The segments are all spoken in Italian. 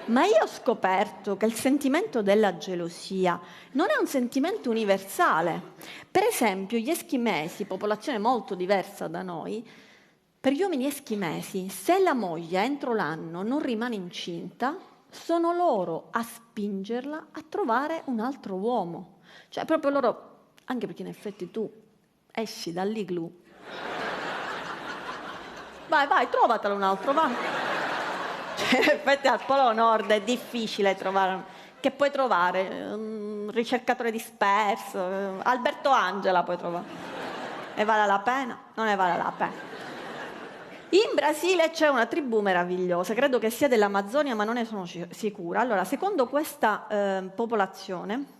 Ma io ho scoperto che il sentimento della gelosia non è un sentimento universale. Per esempio, gli eschimesi, popolazione molto diversa da noi, per gli uomini eschimesi, se la moglie entro l'anno non rimane incinta, sono loro a spingerla a trovare un altro uomo. Cioè, proprio loro, anche perché in effetti tu esci dall'igloo, vai, trovatelo un altro, vai. Cioè, in effetti al Polo Nord è difficile trovare, che puoi trovare? Un ricercatore disperso, Alberto Angela puoi trovare. E vale la pena? Non ne vale la pena. In Brasile c'è una tribù meravigliosa, credo che sia dell'Amazzonia, ma non ne sono sicura. Allora, secondo questa popolazione,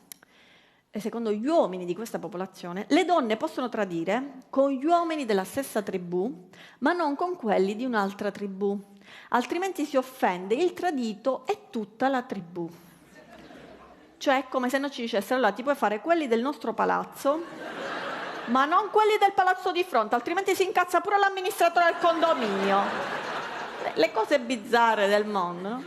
e secondo gli uomini di questa popolazione, le donne possono tradire con gli uomini della stessa tribù, ma non con quelli di un'altra tribù. Altrimenti si offende il tradito e tutta la tribù. Cioè è come se non ci dicessero: allora ti puoi fare quelli del nostro palazzo, ma non quelli del palazzo di fronte, altrimenti si incazza pure l'amministratore del condominio. Le cose bizzarre del mondo, no?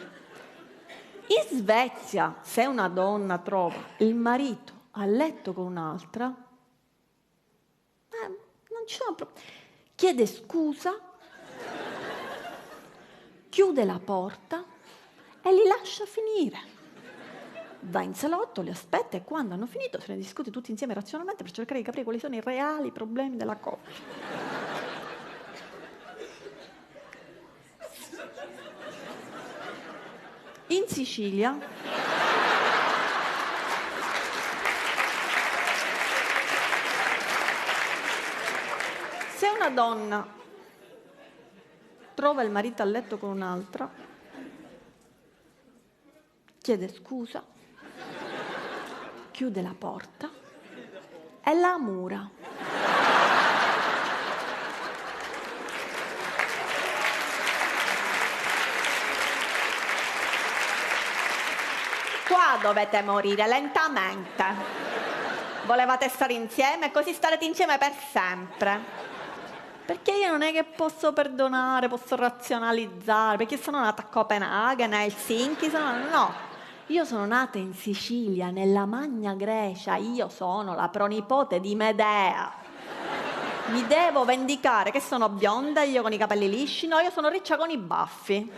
In Svezia, se una donna trova il marito a letto con un'altra, non ci sono problemi. Chiede scusa, chiude la porta e li lascia finire. Va in salotto, li aspetta e quando hanno finito se ne discute tutti insieme razionalmente per cercare di capire quali sono i reali problemi della coppia. In Sicilia se una donna trova il marito a letto con un'altra, chiede scusa, chiude la porta e la mura. Qua dovete morire lentamente. Volevate stare insieme, così starete insieme per sempre. Perché io non è che posso perdonare, posso razionalizzare, perché sono nata a Copenaghen, a Helsinki, no. Io sono nata in Sicilia, nella Magna Grecia, io sono la pronipote di Medea. Mi devo vendicare che sono bionda, io con i capelli lisci, no, io sono riccia con i baffi.